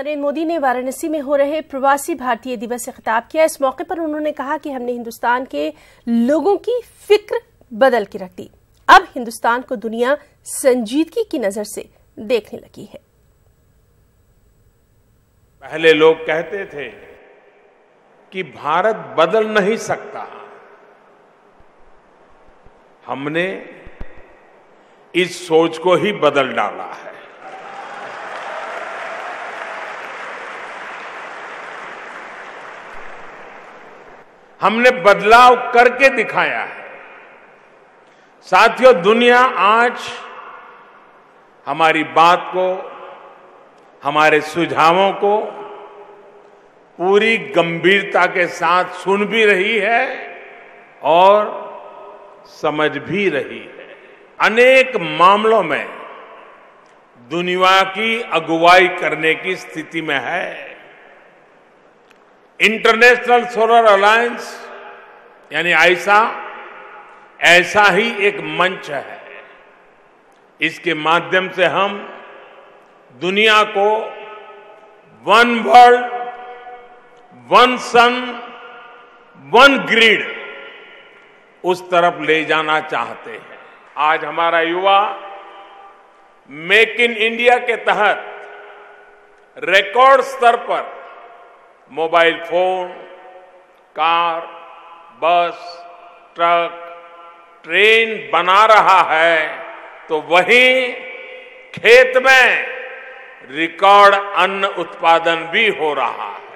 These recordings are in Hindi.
नरेंद्र मोदी ने वाराणसी में हो रहे प्रवासी भारतीय दिवस से खिताब किया। इस मौके पर उन्होंने कहा कि हमने हिंदुस्तान के लोगों की फिक्र बदल के रख दी। अब हिंदुस्तान को दुनिया संजीदगी की नजर से देखने लगी है। पहले लोग कहते थे कि भारत बदल नहीं सकता। हमने इस सोच को ही बदल डाला है। हमने बदलाव करके दिखाया है। साथियों, दुनिया आज हमारी बात को, हमारे सुझावों को पूरी गंभीरता के साथ सुन भी रही है और समझ भी रही है। अनेक मामलों में दुनिया की अगुवाई करने की स्थिति में है। इंटरनेशनल सोलर अलायंस यानी आईसा ऐसा ही एक मंच है। इसके माध्यम से हम दुनिया को वन वर्ल्ड, वन सन, वन ग्रिड उस तरफ ले जाना चाहते हैं। आज हमारा युवा मेक इन इंडिया के तहत रिकॉर्ड स्तर पर मोबाइल फोन, कार, बस, ट्रक, ट्रेन बना रहा है, तो वहीं खेत में रिकॉर्ड अन्न उत्पादन भी हो रहा है।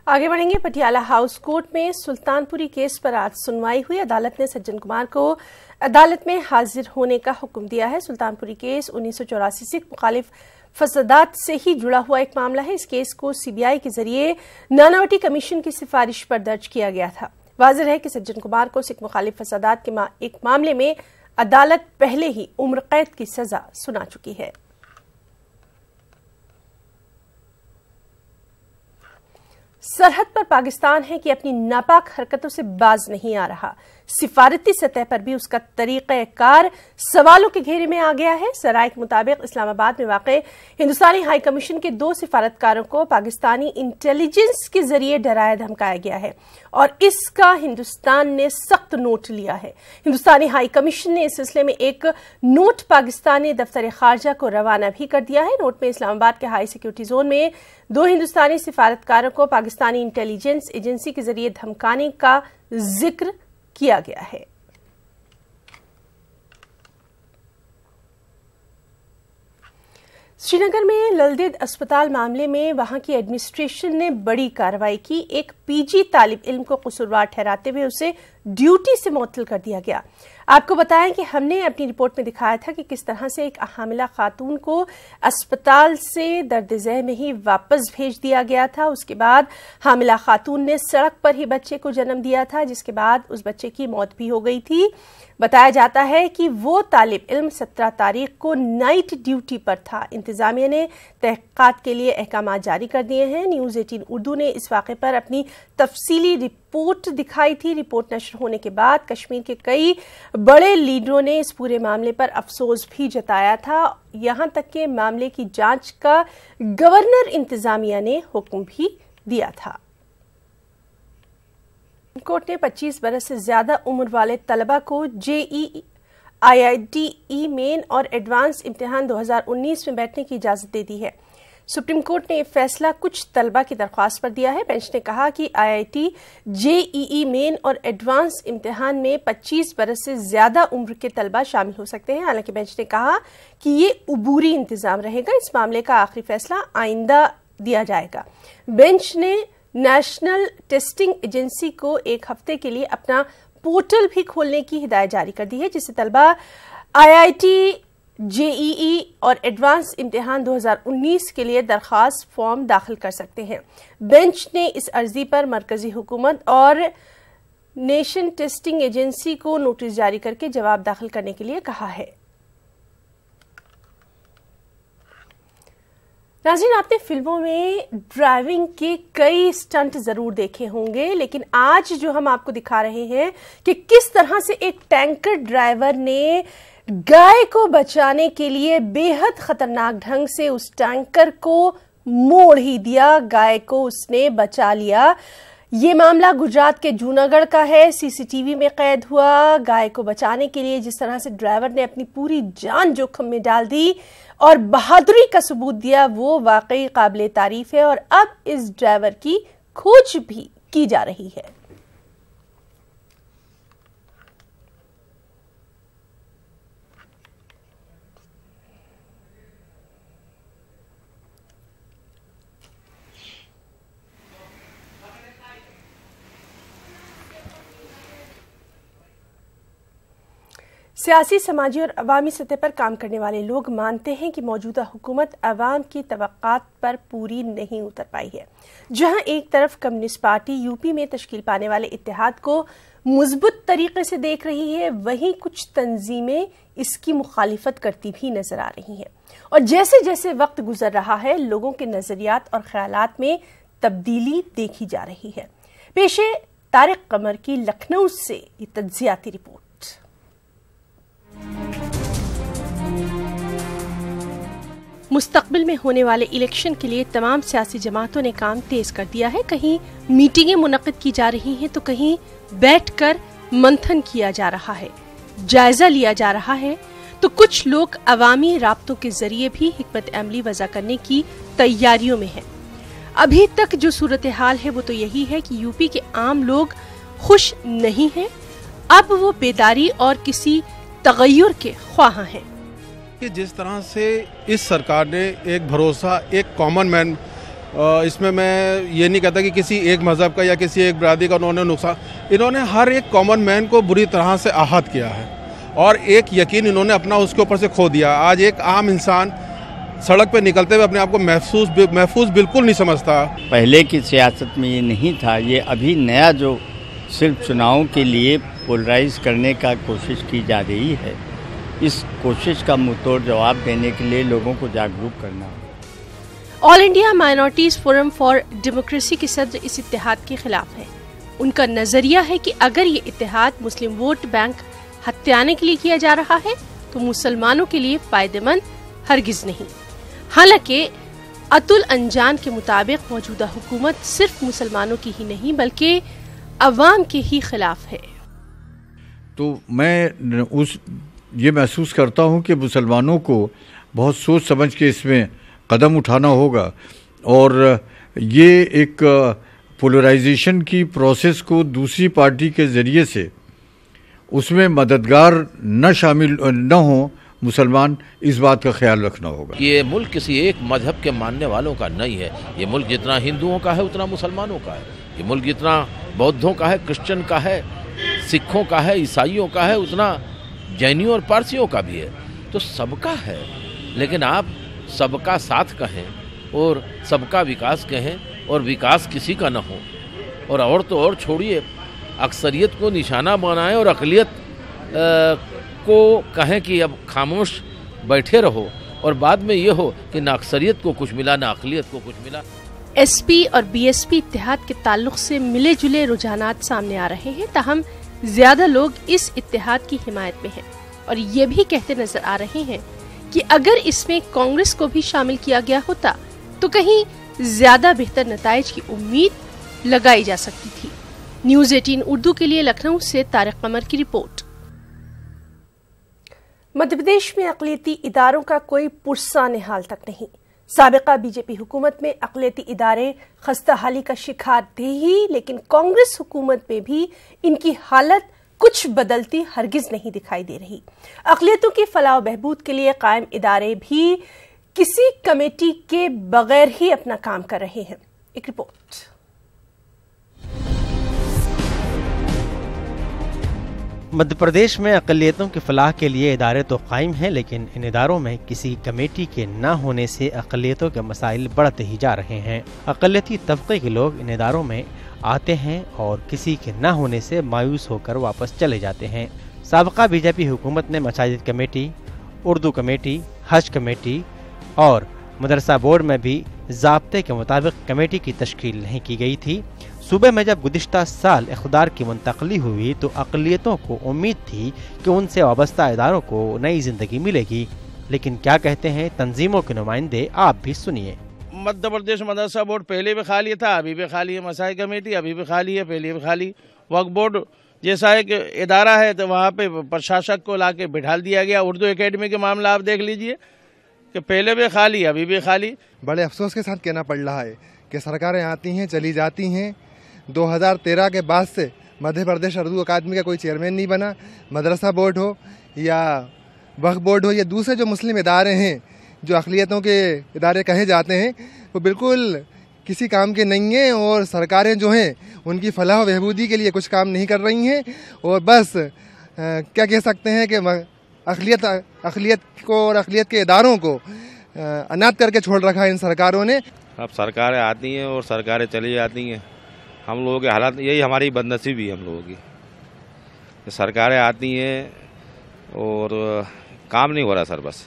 आगे बढ़ेंगे। पटियाला हाउस कोर्ट में सुल्तानपुरी केस पर आज सुनवाई हुई। अदालत ने सज्जन कुमार को अदालत में हाजिर होने का हुक्म दिया है। सुल्तानपुरी केस 1984 सिख मुखालिफ फसादात से ही जुड़ा हुआ एक मामला है। इस केस को सीबीआई के जरिए नानावटी कमीशन की सिफारिश पर दर्ज किया गया था। वाज़ेह है कि सज्जन कुमार को सिख मुखालिफ फसादात के एक मामले में अदालत पहले ही उम्र कैद की सजा सुना चुकी है। सरहद पर पाकिस्तान है कि अपनी नापाक हरकतों से बाज नहीं आ रहा। सिफारती सतह पर भी उसका तरीक़ाकार सवालों के घेरे में आ गया है। सराय के मुताबिक इस्लामाबाद में वाक़े हिंदुस्तानी हाई कमीशन के 2 सिफारतकारों को पाकिस्तानी इंटेलिजेंस के जरिए डराया धमकाया गया है और इसका हिंदुस्तान ने सख्त नोट लिया है। हिंदुस्तानी हाई कमीशन ने इस सिलसिले में एक नोट पाकिस्तानी दफ्तर खारजा को रवाना भी कर दिया है। नोट में इस्लामाबाद के हाई सिक्योरिटी जोन में 2 हिंदुस्तानी सिफारतकारों को पाकिस्तानी इंटेलिजेंस एजेंसी के जरिए धमकाने का जिक्र किया गया है। श्रीनगर में ललदेद अस्पताल मामले में वहां की एडमिनिस्ट्रेशन ने बड़ी कार्रवाई की। एक पीजी तालिब इल्म को कसूरवार ठहराते हुए उसे ड्यूटी से मुअत्तल कर दिया गया। आपको बताएं कि हमने अपनी रिपोर्ट में दिखाया था कि किस तरह से एक हामिला खातून को अस्पताल से दर्द-ए-ज़ह में ही वापस भेज दिया गया था। उसके बाद हामिला खातून ने सड़क पर ही बच्चे को जन्म दिया था, जिसके बाद उस बच्चे की मौत भी हो गई थी। बताया जाता है कि वो तालिब इल्म 17 तारीख को नाइट ड्यूटी पर था। इंतजामिया ने तहक़ीक़ात के लिए अहकाम जारी कर दिए हैं। न्यूज़ 18 उर्दू ने इस वाक़े पर अपनी तफसीली रिपोर्ट दिखाई थी। रिपोर्ट नशर होने के बाद कश्मीर के कई बड़े लीडरों ने इस पूरे मामले पर अफसोस भी जताया था। यहां तक कि मामले की जांच का गवर्नर इंतजामिया ने हुक्म भी दिया था। कोर्ट ने 25 बरस से ज्यादा उम्र वाले तलबा को जेईई, IIT मेन और एडवांस इम्तिहान 2019 में बैठने की इजाजत दे दी है। सुप्रीम कोर्ट ने यह फैसला कुछ तलबा की दरख्वास्त पर दिया है। बेंच ने कहा कि IIT, जेईई मेन और एडवांस इम्तिहान में 25 बरस से ज्यादा उम्र के तलबा शामिल हो सकते हैं। हालांकि बेंच ने कहा कि ये उबूरी इंतजाम रहेगा। इस मामले का आखिरी फैसला आइंदा दिया जाएगा। बेंच ने नेशनल टेस्टिंग एजेंसी को 1 हफ्ते के लिए अपना पोर्टल भी खोलने की हिदायत जारी कर दी है, जिससे तलबा IIT, जेईई और एडवांस इम्तिहान 2019 के लिए दरखास्त फॉर्म दाखिल कर सकते हैं। बेंच ने इस अर्जी पर मरकजी हुकूमत और नेशन टेस्टिंग एजेंसी को नोटिस जारी करके जवाब दाखिल करने के लिए कहा है। नाज़रीन, आपने फिल्मों में ड्राइविंग के कई स्टंट जरूर देखे होंगे, लेकिन आज जो हम आपको दिखा रहे हैं कि किस तरह से एक टैंकर ड्राइवर ने गाय को बचाने के लिए बेहद खतरनाक ढंग से उस टैंकर को मोड़ ही दिया, गाय को उसने बचा लिया। ये मामला गुजरात के जूनागढ़ का है, सीसीटीवी में कैद हुआ। गाय को बचाने के लिए जिस तरह से ड्राइवर ने अपनी पूरी जान जोखिम में डाल दी और बहादुरी का सबूत दिया, वो वाकई काबिले तारीफ है। और अब इस ड्राइवर की खोज भी की जा रही है। सियासी, समाजी और अवामी सतह पर काम करने वाले लोग मानते हैं कि मौजूदा हुकूमत अवाम की तवक्कात पर पूरी नहीं उतर पाई है। जहां एक तरफ कम्युनिस्ट पार्टी यूपी में तश्कील पाने वाले इत्तेहाद को मुज़ब्बत तरीके से देख रही है, वहीं कुछ तंजीमें इसकी मुखालिफत करती भी नजर आ रही हैं। और जैसे जैसे वक्त गुजर रहा है, लोगों के नजरियात और ख्यालात में तब्दीली देखी जा रही है। पेशे तारिक कमर की लखनऊ से ये तज्जियाती रिपोर्ट। मुस्तकबिल में होने वाले इलेक्शन के लिए तमाम सियासी जमातों ने काम तेज कर दिया है। कहीं मीटिंगें मुनक्किद की जा रही हैं तो कहीं बैठकर मंथन किया जा रहा है, जायजा लिया जा रहा है। तो कुछ लोग अवामी राब्तों के जरिए भी हिकमत अमली वज़ा करने की तैयारियों में हैं। अभी तक जो सूरत हाल है वो तो यही है कि यूपी के आम लोग खुश नहीं हैं। अब वो बेदारी और किसी तगय्युर के ख्वाह हैं। कि जिस तरह से इस सरकार ने एक भरोसा, एक कॉमन मैन, इसमें मैं ये नहीं कहता कि किसी एक मज़हब का या किसी एक बिरादरी का उन्होंने नुकसान, इन्होंने हर एक कॉमन मैन को बुरी तरह से आहत किया है और एक यकीन इन्होंने अपना उसके ऊपर से खो दिया। आज एक आम इंसान सड़क पे निकलते हुए अपने आप को महफूज बिल्कुल नहीं समझता। पहले की सियासत में ये नहीं था, ये अभी नया जो सिर्फ चुनाव के लिए पोलराइज करने का कोशिश की जा रही है, इस कोशिश का मुंहतोड़ जवाब देने के लिए लोगों को जागरूक करना है। All India minorities forum for democracy के सदर इस इत्तेहाद के खिलाफ हैं। उनका नजरिया है कि अगर ये इत्तेहाद मुस्लिम वोट बैंक हत्याने के लिए किया जा रहा है तो मुसलमानों के लिए फायदेमंद हरगिज नहीं। हालांकि अतुल अंजान के मुताबिक मौजूदा हुकूमत सिर्फ मुसलमानों की ही नहीं बल्कि अवाम के ही खिलाफ है। तो मैं ये महसूस करता हूँ कि मुसलमानों को बहुत सोच समझ के इसमें कदम उठाना होगा और ये एक पोलराइजेशन की प्रोसेस को दूसरी पार्टी के ज़रिए से उसमें मददगार न शामिल न हो मुसलमान, इस बात का ख्याल रखना होगा। ये मुल्क किसी एक मजहब के मानने वालों का नहीं है। ये मुल्क जितना हिंदुओं का है उतना मुसलमानों का है। ये मुल्क जितना बौद्धों का है, क्रिश्चियन का है, सिखों का है, ईसाइयों का है, उतना जैनियों और पारसियों का भी है। तो सबका है, लेकिन आप सबका साथ कहें और सबका विकास कहें और विकास किसी का न हो और तो और छोड़िए, अक्सरियत को निशाना बनाएं और अक़लियत को कहें कि अब खामोश बैठे रहो और बाद में ये हो कि ना अक्सरियत को कुछ मिला ना अक़लियत को कुछ मिला। एसपी और बीएसपी इत्तेहाद के ताल्लुक से मिले जुले रुझानात सामने आ रहे हैं, ताहम ज्यादा लोग इस इत्तेहाद की हिमायत में हैं और ये भी कहते नजर आ रहे हैं कि अगर इसमें कांग्रेस को भी शामिल किया गया होता तो कहीं ज्यादा बेहतर नताइज की उम्मीद लगाई जा सकती थी। न्यूज़ 18 उर्दू के लिए लखनऊ से तारिक कमर की रिपोर्ट। मध्य प्रदेश में अक़लियती इदारों का कोई पुरसाने हाल तक नहीं। साबिका बीजेपी हुकूमत में अक़लियती इदारे खस्ताहाली का शिकार थे ही, लेकिन कांग्रेस हुकूमत में भी इनकी हालत कुछ बदलती हरगिज नहीं दिखाई दे रही। अक़लियतों की फलाह बहबूद के लिए कायम इदारे भी किसी कमेटी के बगैर ही अपना काम कर रहे हैं। एक रिपोर्ट। मध्य प्रदेश में अक़लियतों की फलाह के लिए इदारे तो कायम हैं, लेकिन इन इदारों में किसी कमेटी के न होने से अक़लियतों के मसाइल बढ़ते ही जा रहे हैं। अक़लियती तबके के लोग इन इदारों में आते हैं और किसी के न होने से मायूस होकर वापस चले जाते हैं। साबिक़ा बीजेपी हुकूमत ने मसाजिद कमेटी, उर्दू कमेटी, हज कमेटी और मदरसा बोर्ड में भी ज़ाब्ते के मुताबिक कमेटी की तश्कील नहीं की गई थी, सूबे में जब गुज़िश्ता साल इक़्तिदार की मुंतकली हुई तो अक़लियतों को उम्मीद थी कि उनसे वाबस्ता इदारों को नई जिंदगी मिलेगी, लेकिन क्या कहते हैं तंजीमों के नुमाइंदे, आप भी सुनिए। मध्य प्रदेश मदरसा बोर्ड पहले भी खाली था, अभी भी खाली है। मसाई कमेटी अभी भी खाली है, पहले भी खाली। वक्फ बोर्ड जैसा एक इदारा है तो वहाँ पे प्रशासक को लाके बिठा दिया गया। उर्दू एकेडमी के मामला आप देख लीजिए कि पहले भी खाली, अभी भी खाली। बड़े अफसोस के साथ कहना पड़ रहा है कि सरकारें आती हैं चली जाती हैं। 2013 के बाद से मध्य प्रदेश उर्दू अकादमी का कोई चेयरमैन नहीं बना। मदरसा बोर्ड हो या वक्फ बोर्ड हो या दूसरे जो मुस्लिम इदारे हैं, जो अक़लियतों के इदारे कहे जाते हैं, वो बिल्कुल किसी काम के नहीं हैं। और सरकारें जो हैं उनकी फलाह व बहबूदी के लिए कुछ काम नहीं कर रही हैं। और बस क्या कह सकते हैं कि अक़लियत को और अक़लियत के इदारों को अनाथ करके छोड़ रखा है इन सरकारों ने। अब सरकारें आती हैं और सरकारें चली जाती हैं। हम लोगों के हालात, यही हमारी बदनसीबी है हम लोगों की। सरकारें आती हैं और काम नहीं हो रहा सर। बस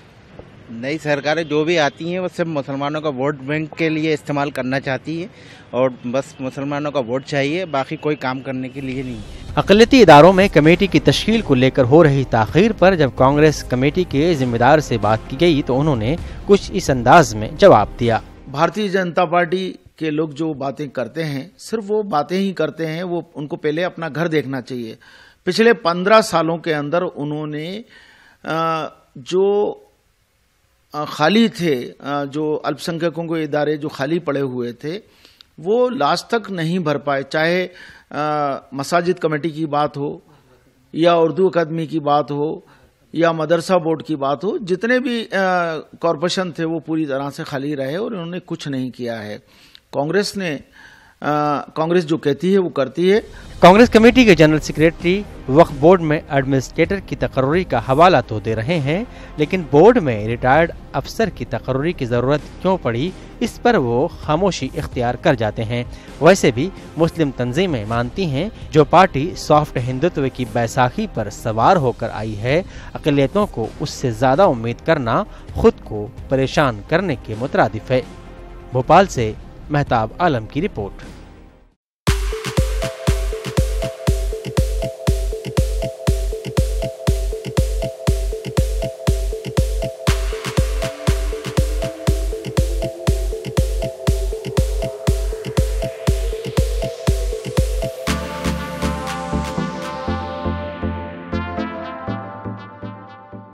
नई सरकारें जो भी आती हैं वो सिर्फ मुसलमानों का वोट बैंक के लिए इस्तेमाल करना चाहती है और बस मुसलमानों का वोट चाहिए, बाकी कोई काम करने के लिए नहीं। अक़लियती इदारों में कमेटी की तश्कील को लेकर हो रही ताख़ीर पर जब कांग्रेस कमेटी के जिम्मेदार से बात की गई तो उन्होंने कुछ इस अंदाज में जवाब दिया। भारतीय जनता पार्टी के लोग जो बातें करते हैं सिर्फ वो बातें ही करते हैं। वो उनको पहले अपना घर देखना चाहिए। पिछले 15 सालों के अंदर उन्होंने जो खाली थे, जो अल्पसंख्यकों के इदारे जो खाली पड़े हुए थे, वो लास्ट तक नहीं भर पाए। चाहे मसाजिद कमेटी की बात हो या उर्दू अकादमी की बात हो या मदरसा बोर्ड की बात हो, जितने भी कॉरपोरेशन थे वो पूरी तरह से खाली रहे और उन्होंने कुछ नहीं किया है। कांग्रेस जो कहती है वो करती है। कांग्रेस कमेटी के जनरल सेक्रेटरी वक्फ बोर्ड में एडमिनिस्ट्रेटर की तकर्रुरी का हवाला तो दे रहे हैं, लेकिन बोर्ड में रिटायर्ड अफसर की तकर्रुरी की जरूरत क्यों पड़ी, इस पर वो खामोशी इख्तियार कर जाते हैं। वैसे भी मुस्लिम तंजीमें मानती हैं जो पार्टी सॉफ्ट हिंदुत्व की बैसाखी पर सवार होकर आई है, अक़लियतों को उससे ज्यादा उम्मीद करना खुद को परेशान करने के मुतरादिफ है। भोपाल से मेहताब आलम की रिपोर्ट।